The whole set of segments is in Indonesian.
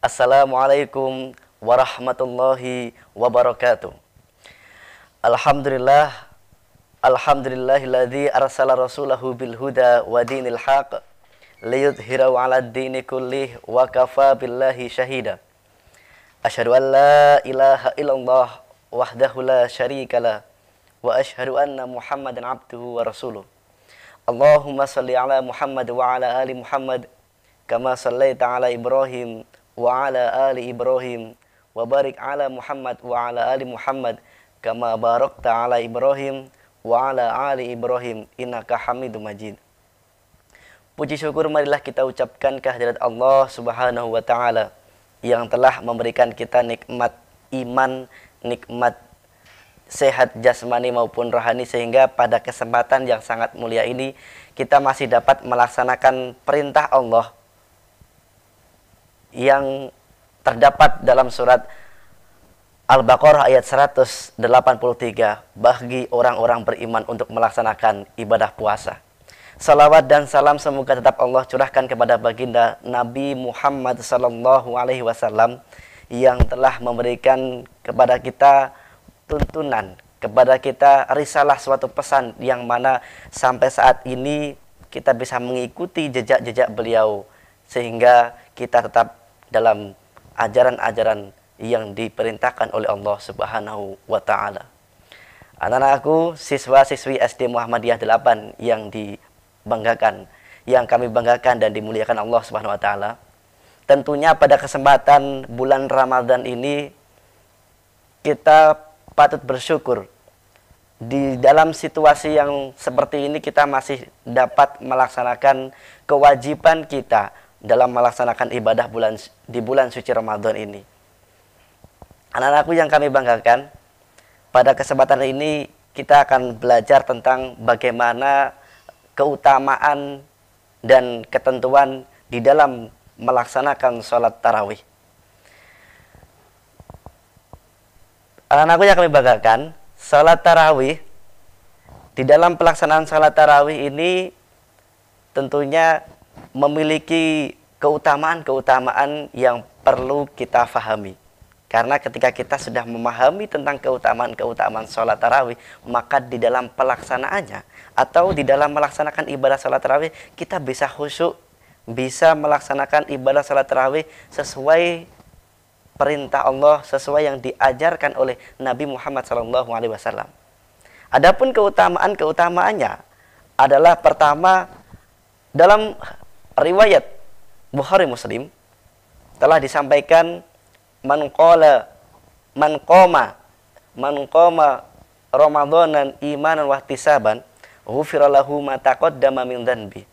Assalamualaikum warahmatullahi wabarakatuh. Alhamdulillah, alhamdulillahilladzi arsala rasulahu bil huda wa dinil haq liyudhhirahu 'alad dini kullih wa kafa billahi syahida. Asyhadu an la ilaha illallah wahdahu la syarikalah wa asyhadu anna Muhammadan abduhu wa rasuluh. Allahumma shalli ala Muhammad wa ala ali Muhammad kama shallaita ala Ibrahim wa ala ali Ibrahim wa barik ala Muhammad wa ala ali Muhammad kama barakta ala Ibrahim wa ala ali Ibrahim innaka Hamidum Majid. Puji syukur marilah kita ucapkan kehadirat Allah Subhanahu wa taala yang telah memberikan kita nikmat iman, nikmat sehat jasmani maupun rohani, sehingga pada kesempatan yang sangat mulia ini kita masih dapat melaksanakan perintah Allah yang terdapat dalam surat Al-Baqarah ayat 183 bagi orang-orang beriman untuk melaksanakan ibadah puasa. Salawat dan salam semoga tetap Allah curahkan kepada baginda Nabi Muhammad sallallahu alaihi wasallam yang telah memberikan kepada kita tuntunan, kepada kita risalah, suatu pesan yang mana sampai saat ini kita bisa mengikuti jejak-jejak beliau sehingga kita tetap dalam ajaran-ajaran yang diperintahkan oleh Allah Subhanahu wa taala. Anak-anakku, siswa-siswi SD Muhammadiyah 8 yang dibanggakan, yang kami banggakan dan dimuliakan Allah Subhanahu wa taala. Tentunya pada kesempatan bulan Ramadan ini kita patut bersyukur di dalam situasi yang seperti ini kita masih dapat melaksanakan kewajiban kita dalam melaksanakan ibadah di bulan suci Ramadan ini. Anak-anakku yang kami banggakan, pada kesempatan ini kita akan belajar tentang bagaimana keutamaan dan ketentuan di dalam melaksanakan sholat tarawih. Anak-anakku yang kami banggakan, sholat tarawih, di dalam pelaksanaan sholat tarawih ini tentunya memiliki keutamaan-keutamaan yang perlu kita fahami. Karena ketika kita sudah memahami tentang keutamaan-keutamaan sholat tarawih, maka di dalam pelaksanaannya atau di dalam melaksanakan ibadah sholat tarawih, kita bisa khusyuk, bisa melaksanakan ibadah sholat tarawih sesuai perintah Allah, sesuai yang diajarkan oleh Nabi Muhammad SAW. Adapun keutamaan-keutamaannya adalah pertama, dalam riwayat Bukhari Muslim telah disampaikan man qama Ramadanan imanan wa ihtisaban ghufira lahu ma taqaddama min dhanbi.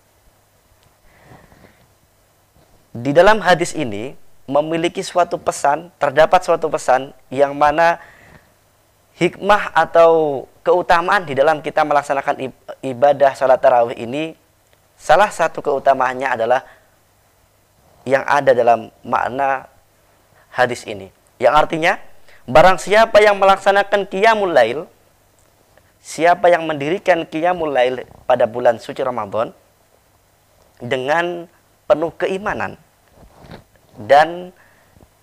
Di dalam hadis ini memiliki suatu pesan, terdapat suatu pesan yang mana hikmah atau keutamaan di dalam kita melaksanakan ibadah salat tarawih ini, salah satu keutamaannya adalah yang ada dalam makna hadis ini, yang artinya barang siapa yang melaksanakan qiyamul lail, siapa yang mendirikan qiyamul lail pada bulan suci Ramadan dengan penuh keimanan dan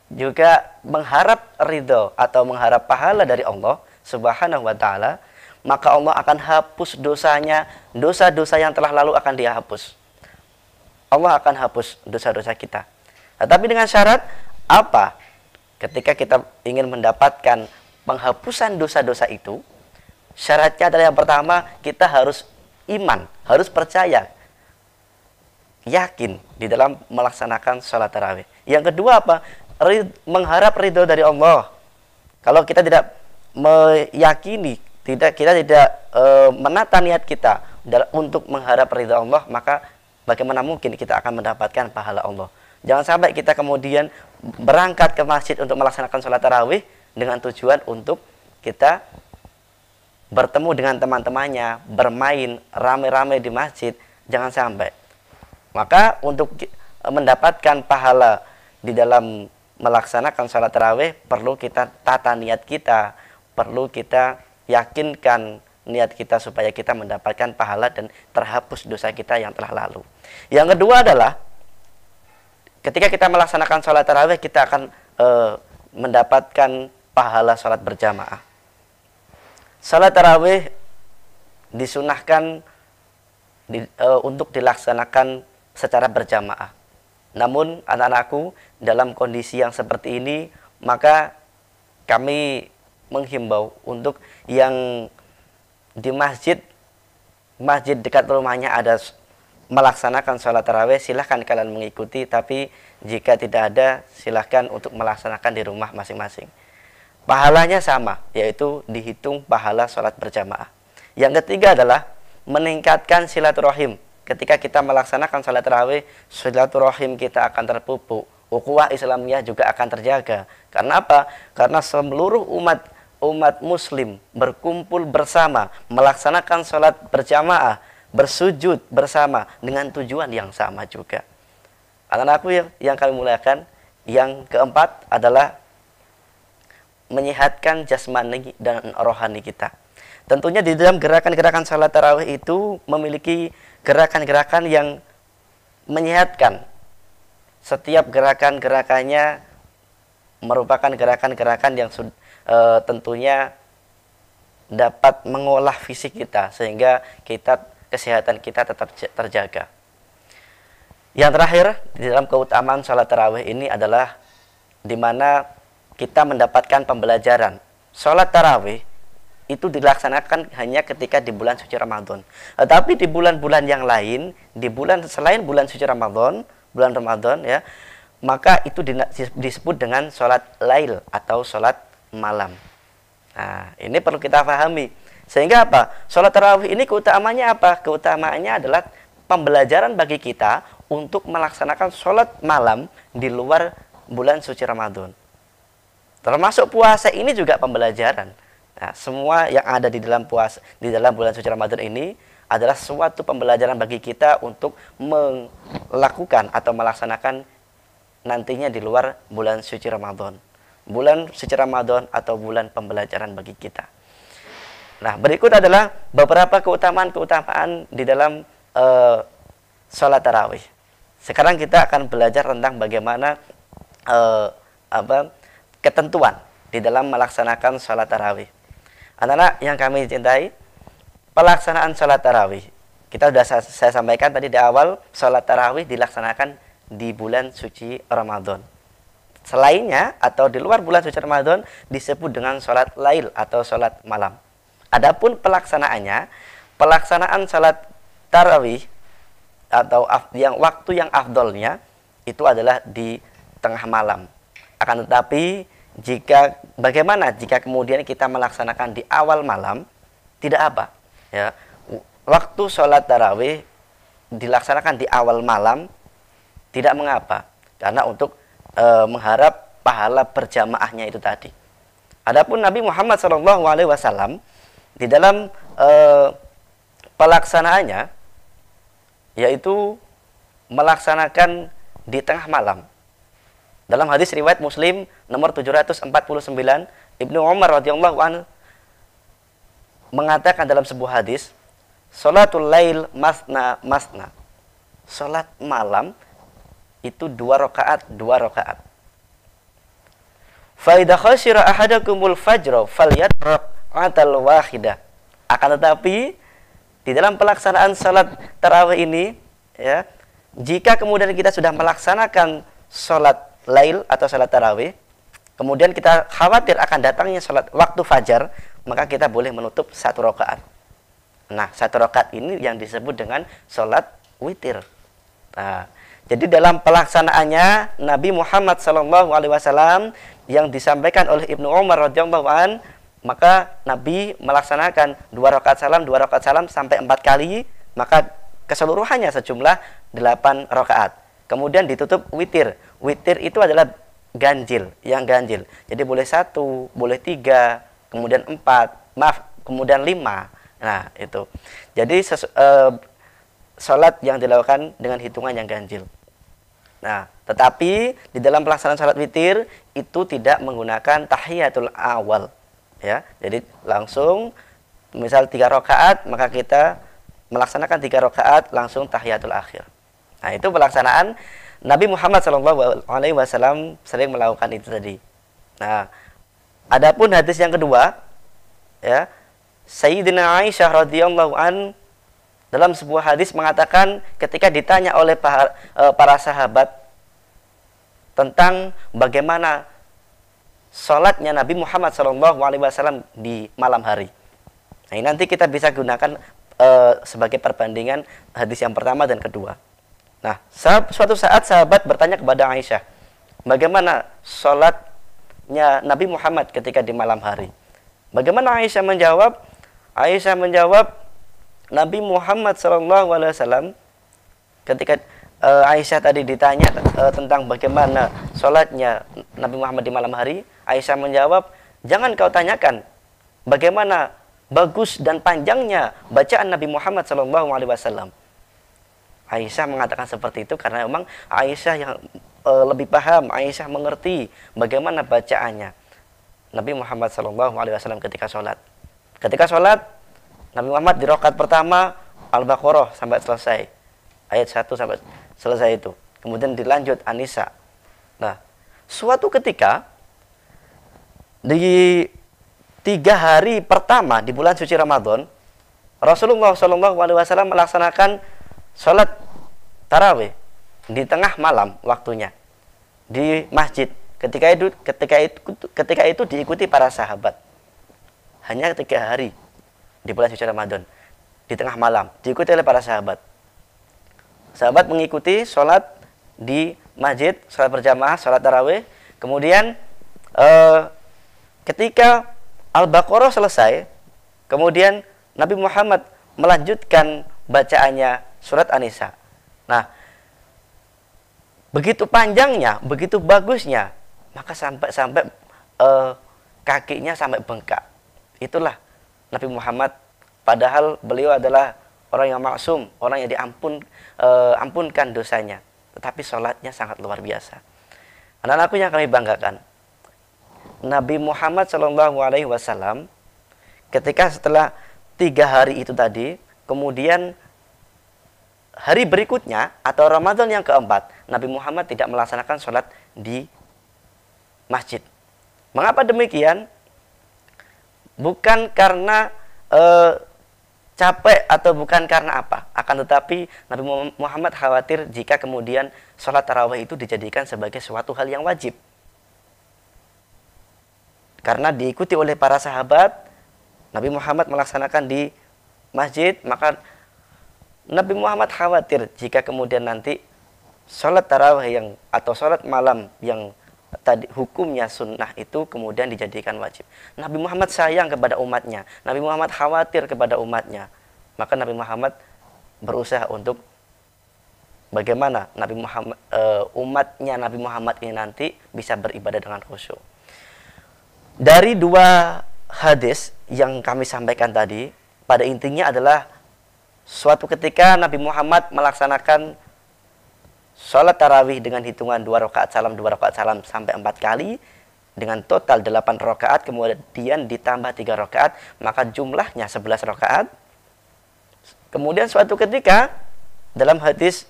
juga mengharap ridho atau mengharap pahala dari Allah Subhanahu wa taala, maka Allah akan hapus dosanya, dosa-dosa yang telah lalu akan dihapus. Allah akan hapus dosa-dosa kita. Tetapi dengan syarat apa? Ketika kita ingin mendapatkan penghapusan dosa-dosa itu, syaratnya adalah yang pertama, kita harus iman, harus percaya, yakin di dalam melaksanakan sholat tarawih. Yang kedua apa? Mengharap ridho dari Allah. Kalau kita tidak meyakini, kita tidak menata niat kita untuk mengharap ridho Allah, maka bagaimana mungkin kita akan mendapatkan pahala Allah? Jangan sampai kita kemudian berangkat ke masjid untuk melaksanakan sholat tarawih dengan tujuan untuk kita bertemu dengan teman-temannya, bermain rame-rame di masjid. Jangan sampai. Maka untuk mendapatkan pahala di dalam melaksanakan sholat tarawih, perlu kita tata niat kita, perlu kita yakinkan niat kita supaya kita mendapatkan pahala dan terhapus dosa kita yang telah lalu. Yang kedua adalah ketika kita melaksanakan sholat tarawih, kita akan mendapatkan pahala sholat berjamaah. Sholat tarawih disunahkan untuk dilaksanakan secara berjamaah. Namun anak-anakku, dalam kondisi yang seperti ini, maka kami menghimbau untuk yang di masjid dekat rumahnya ada melaksanakan sholat tarawih, silahkan kalian mengikuti. Tapi jika tidak ada, silahkan untuk melaksanakan di rumah masing-masing. Pahalanya sama, yaitu dihitung pahala sholat berjamaah. Yang ketiga adalah meningkatkan silaturahim. Ketika kita melaksanakan sholat tarawih, silaturahim kita akan terpupuk, ukhuwah Islamiyah juga akan terjaga. Karena apa? Karena seluruh umat muslim berkumpul bersama melaksanakan sholat berjamaah, bersujud bersama dengan tujuan yang sama juga. Anak-anakku yang kami muliakan, yang keempat adalah menyehatkan jasmani dan rohani kita. Tentunya di dalam gerakan-gerakan sholat tarawih itu memiliki gerakan-gerakan yang menyehatkan. Setiap gerakan-gerakannya merupakan gerakan-gerakan yang tentunya dapat mengolah fisik kita, sehingga kesehatan kita tetap terjaga. Yang terakhir, di dalam keutamaan sholat tarawih ini adalah di mana kita mendapatkan pembelajaran. Sholat tarawih itu dilaksanakan hanya ketika di bulan suci Ramadan. Tetapi di bulan-bulan yang lain, selain bulan suci Ramadan, bulan Ramadan ya, maka itu disebut dengan sholat lail atau sholat malam. Nah, ini perlu kita pahami. Sehingga apa? Sholat tarawih ini keutamaannya apa? Keutamaannya adalah pembelajaran bagi kita untuk melaksanakan sholat malam di luar bulan suci Ramadan. Termasuk puasa ini juga pembelajaran. Nah, semua yang ada di dalam bulan suci Ramadan ini adalah suatu pembelajaran bagi kita untuk melakukan atau melaksanakan nantinya di luar bulan suci Ramadan. Bulan suci Ramadan atau bulan pembelajaran bagi kita. Nah, berikut adalah beberapa keutamaan-keutamaan di dalam sholat tarawih. Sekarang kita akan belajar tentang bagaimana ketentuan di dalam melaksanakan sholat tarawih. Anak-anak yang kami cintai, pelaksanaan sholat tarawih, kita sudah saya sampaikan tadi di awal, sholat tarawih dilaksanakan di bulan suci Ramadan. Selainnya atau di luar bulan suci Ramadan disebut dengan sholat lail atau sholat malam. Adapun pelaksanaan sholat tarawih atau waktu yang afdolnya itu adalah di tengah malam. Akan tetapi bagaimana jika kemudian kita melaksanakan di awal malam? Tidak apa ya, waktu sholat tarawih dilaksanakan di awal malam tidak mengapa, karena untuk mengharap pahala berjamaahnya itu tadi. Adapun Nabi Muhammad SAW di dalam pelaksanaannya yaitu melaksanakan di tengah malam. Dalam hadis riwayat Muslim nomor 749, Ibnu Umar radhiyallahu anhu mengatakan dalam sebuah hadis, "Sholatul lail masna masna." Salat malam itu 2 rakaat. Fa idza khashira ahadakumul fajra falyatraq atal wahidah. Akan tetapi di dalam pelaksanaan salat tarawih ini ya, jika kemudian kita sudah melaksanakan salat lail atau salat tarawih, kemudian kita khawatir akan datangnya salat waktu fajar, maka kita boleh menutup 1 rakaat. Nah, 1 rakaat ini yang disebut dengan salat witir. Nah, jadi dalam pelaksanaannya Nabi Muhammad SAW yang disampaikan oleh Ibnu Umar radhiyallahu an, maka Nabi melaksanakan 2 rakaat salam sampai 4 kali, maka keseluruhannya sejumlah 8 rakaat. Kemudian ditutup witir. Witir itu adalah ganjil, yang ganjil. Jadi boleh 1, boleh 3, kemudian 4, kemudian 5. Nah, itu. Jadi salat yang dilakukan dengan hitungan yang ganjil. Nah, tetapi di dalam pelaksanaan salat witir itu tidak menggunakan tahiyatul awal. Ya, jadi langsung misal 3 rakaat, maka kita melaksanakan 3 rakaat langsung tahiyatul akhir. Nah, itu pelaksanaan Nabi Muhammad SAW sering melakukan itu tadi. Nah, adapun hadis yang kedua, ya, Sayyidina Aisyah radhiyallahu an dalam sebuah hadis mengatakan ketika ditanya oleh para sahabat tentang bagaimana sholatnya Nabi Muhammad SAW di malam hari. Nah, ini nanti kita bisa gunakan sebagai perbandingan hadis yang pertama dan kedua. Nah, suatu saat sahabat bertanya kepada Aisyah, bagaimana sholatnya Nabi Muhammad ketika di malam hari? Bagaimana Aisyah menjawab? Aisyah menjawab, Nabi Muhammad SAW ketika Aisyah tadi ditanya tentang bagaimana sholatnya Nabi Muhammad di malam hari, Aisyah menjawab, jangan kau tanyakan bagaimana bagus dan panjangnya bacaan Nabi Muhammad SAW. Aisyah mengatakan seperti itu karena memang Aisyah yang lebih paham, Aisyah mengerti bagaimana bacaannya Nabi Muhammad SAW ketika sholat. Ketika sholat, Nabi Muhammad di rakaat pertama Al-Baqarah sampai selesai, ayat 1 sampai selesai itu. Kemudian dilanjut An-Nisa. Nah, suatu ketika di 3 hari pertama di bulan suci Ramadan, Rasulullah SAW melaksanakan sholat tarawih di tengah malam waktunya di masjid. Ketika itu diikuti para sahabat. Hanya 3 hari di bulan suci Ramadan di tengah malam diikuti oleh para sahabat. Sahabat mengikuti sholat di masjid, sholat berjamaah, sholat tarawih. Kemudian ketika Al-Baqarah selesai, kemudian Nabi Muhammad melanjutkan bacaannya surat An-Nisa. Nah, begitu panjangnya, begitu bagusnya, maka sampai kakinya sampai bengkak. Itulah Nabi Muhammad, padahal beliau adalah orang yang maksum, orang yang ampunkan dosanya, tetapi sholatnya sangat luar biasa. Anak-anakku yang kami banggakan, Nabi Muhammad SAW ketika setelah 3 hari itu tadi, kemudian hari berikutnya atau Ramadan yang keempat, Nabi Muhammad tidak melaksanakan sholat di masjid. Mengapa demikian? Bukan karena capek atau bukan karena apa. Akan tetapi Nabi Muhammad khawatir jika kemudian sholat tarawih itu dijadikan sebagai suatu hal yang wajib. Karena diikuti oleh para sahabat, Nabi Muhammad melaksanakan di masjid, maka Nabi Muhammad khawatir jika kemudian nanti sholat tarawih atau sholat malam yang tadi hukumnya sunnah itu kemudian dijadikan wajib. Nabi Muhammad sayang kepada umatnya, Nabi Muhammad khawatir kepada umatnya, maka Nabi Muhammad berusaha untuk bagaimana umatnya Nabi Muhammad ini nanti bisa beribadah dengan khusyuk. Dari 2 hadis yang kami sampaikan tadi, pada intinya adalah suatu ketika Nabi Muhammad melaksanakan sholat tarawih dengan hitungan 2 rakaat salam, 2 rakaat salam sampai 4 kali dengan total 8 rakaat, kemudian ditambah 3 rakaat, maka jumlahnya 11 rakaat. Kemudian suatu ketika dalam hadis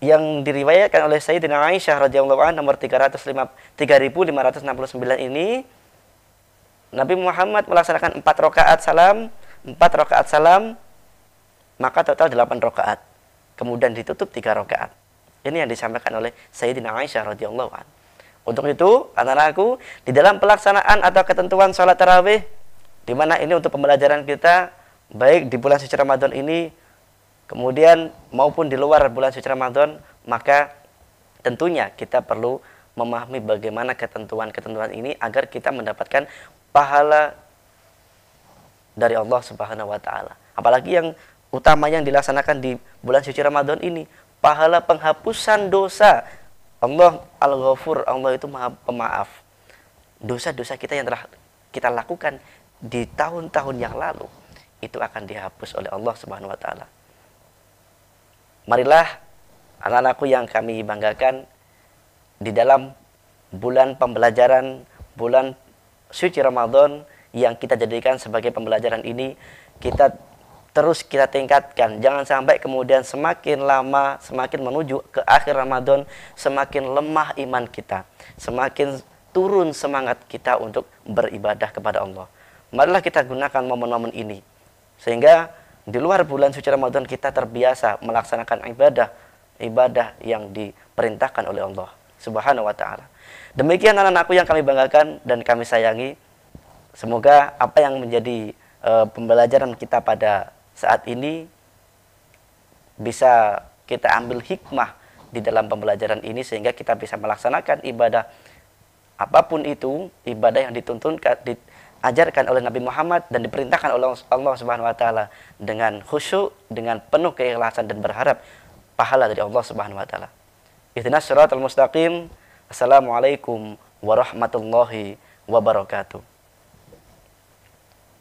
yang diriwayatkan oleh Sayyidina Aisyah radhiyallahu anha nomor 3569 ini, Nabi Muhammad melaksanakan 4 rakaat salam, maka total 8 rakaat. Kemudian ditutup 3 rakaat. Ini yang disampaikan oleh Sayyidina Aisyah radhiyallahu anha. Untuk itu, anak-anakku, di dalam pelaksanaan atau ketentuan sholat tarawih, di mana ini untuk pembelajaran kita, baik di bulan suci Ramadan ini, kemudian maupun di luar bulan suci Ramadan, maka tentunya kita perlu memahami bagaimana ketentuan-ketentuan ini agar kita mendapatkan pahala dari Allah Subhanahu wa taala. Apalagi yang utama yang dilaksanakan di bulan suci Ramadan ini, pahala penghapusan dosa. Allah Al-Ghafur, Allah itu Maha Pemaaf. Dosa-dosa kita yang telah kita lakukan di tahun-tahun yang lalu itu akan dihapus oleh Allah Subhanahu wa taala. Marilah anak-anakku yang kami banggakan, di dalam bulan pembelajaran, bulan suci Ramadan yang kita jadikan sebagai pembelajaran ini, kita terus kita tingkatkan. Jangan sampai kemudian semakin lama, semakin menuju ke akhir Ramadan, semakin lemah iman kita, semakin turun semangat kita untuk beribadah kepada Allah. Marilah kita gunakan momen-momen ini, sehingga di luar bulan suci Ramadan kita terbiasa melaksanakan ibadah yang diperintahkan oleh Allah Subhanahu wa ta'ala. Demikian anak-anakku yang kami banggakan dan kami sayangi. Semoga apa yang menjadi pembelajaran kita pada saat ini bisa kita ambil hikmah di dalam pembelajaran ini, sehingga kita bisa melaksanakan ibadah apapun itu, ibadah yang dituntunkan, diajarkan oleh Nabi Muhammad dan diperintahkan oleh Allah Subhanahu wa taala dengan khusyuk, dengan penuh keikhlasan dan berharap pahala dari Allah Subhanahu wa taala. Ihdinas siratal mustaqim. Assalamualaikum warahmatullahi wabarakatuh.